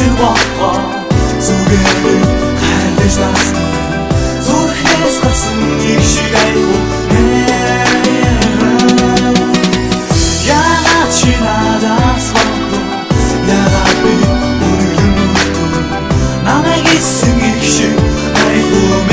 цэцэрлбоо зүгээр хайрлаж тасна зүрхээс гарсан их шиг айхуу яагаад чи надаас вахгүй яагаад би үнэрлэн намайг эссэн их шиг айхуу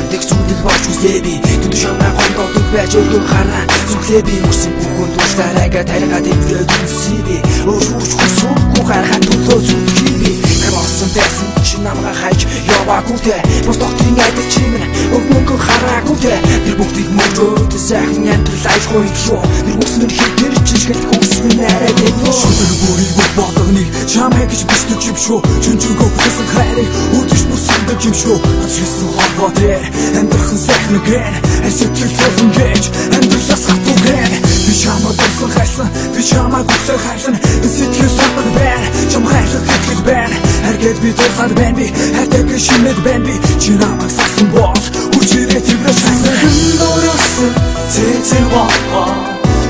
Дэг зүудэл болж үзлээби Түн шамаа гондодог байж өргөн хараа зүглээби Мөрсөн бүхэн дурсарайга таригаад эврээд үнсийби Өргөж хүсвгүй харахад төлөө зүтгэеби Хамасан байсан чи намайг хайж яваагүй те Бос доктын айдаг чи минь өгмөнгө хараагүй те Тэр бүгдийг мөрөөд сайхан амьдрал айхгүй шүү Тэр бүсмэн хитэр чишгэл хүсмэн арайд энэ Шүлэг бүрийг болгоныг чамайг гэж бичдэг юм шүү Чүнчүгөө бүтсэн хайрыг үрдэж бүсэндэг юм шүү Ачилсан хорвоо дээр амьдрахын сайхан гэн Сэтгэл зовн гэж амьдралаас хатугэн Би чамаа дурсан хайсан би чамаа гүцэх хайсан Би сэтгэл сармад байна чам хайрлах хэтлэг байна Харгээд би дурсаад байна би хайдаг шинэд байна би Чи намайг сасан бол хүчирээ тэврэж хайсан Дөрөсөн цэцэрлбоо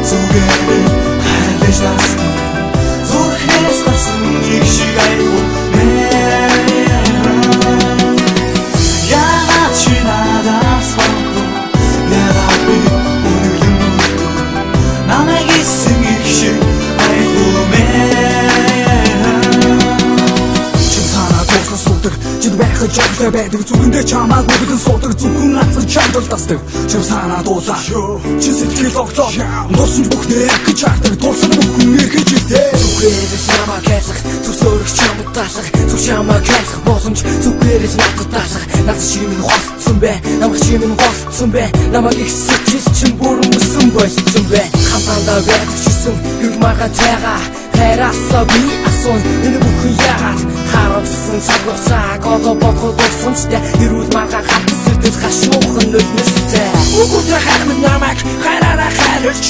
зүгээр хайрлаж тасна зүрхээс гарсан их шиг айхуу яагаад чи надаас вахгүй яагаад би үнэрлэн намайг эссэн их шиг айхуу чи санаа дурсан суудаг чи байхад жагтай байдаг зүгэндээ чамааг бүгдэн суудаг зүгэн нацсан чамдал тасдаг чи санаа дуулаа чи сэтгэл оглоо дурсан бүхнээ гэж чардаг дурсан бүхэн эргэж ирдээ Зүгээрээс намайг хайрлах зүсөрөх чамд таалах зүг чамайг хайрлах боломж зүгээрээс надад таалах Наад чи минь холцсон бай намайг чи минь голцсон бай намайг их сэтгэл чин бүрэн мөсөн болсон бай хамтандаа байдагчсан гүг марга тайгаа хайраасаа би аsun энэ бүхэн яагаад харамсан цаг хугацааг одоо бодоход дурсамжтай эрүүл марга хатсан сэтгэл хашуухан нүднэстэй Үгүйтэй хайрмын намайг хайраараа хайрлж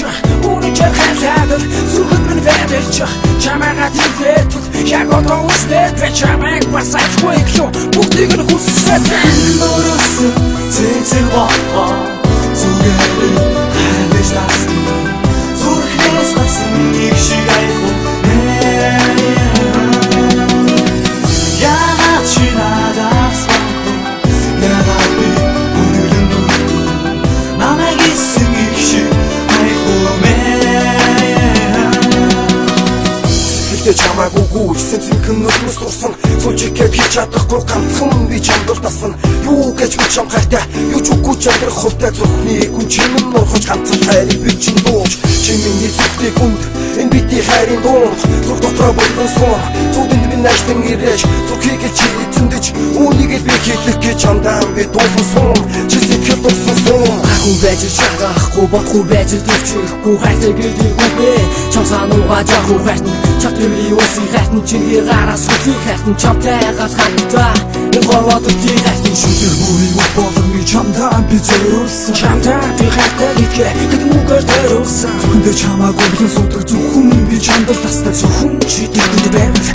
Үүнийчээр хайрлаад зүрхэнд минь байдалж Чамайгаа тэлээд яг одоо үстэй би чамайг бас айхгүй шүү бүгдийг нь хүссээ Дөрөсөн цэцэрлбоо зүгээр хайрлаж тасна зүрхээс гарсан их шиг айхуу яагаад чи надаас вахгүй яагаад би үнэрлэн намайг эссэн их шиг айхуу Сэтгэлдээ чамайг үгүйсэн зинхэн нүднэс дурсан Сүүчигээд хийж чадахгүй ганцхан би чамдал тасна Юу гэж би чам хайртай юу ч үгүй ч амьдрах хувьтай зүрхний гүн чимэн нурхаж ганцхан хайрыг би чин дууж Чи миний зүрхний гүнд энэ бидний хайрын дунд Зүрх дотроо бүрэн суун зүудэнд минь наштан ирэж Зүрхийг чи эзэндэж үүнийг л би хийлэх гэж чамдаа би дуулсан суун Чи сэтгэл дурсан суун Хүн байж чангахгүй бодгүй байж төвчөхгүй хайртай гэдэг үгүй Чам санууга жахуу хайртан Чатвэрийн үсийн хайртан чиний гараас хүлий хайртан Чамтайгаас хандаа энэ горвоод үгүй хайртан Шүлэг бүрийг болгоныг чамдаа би зориулсан Чамдаа би хайртай гэдгээ хэд мөнгөөр зориулсан Зүгэндээ чамааг өгөн суудаг зөвхөн би чамдал тасдаг Зөвхөн чи дэвгэж байвал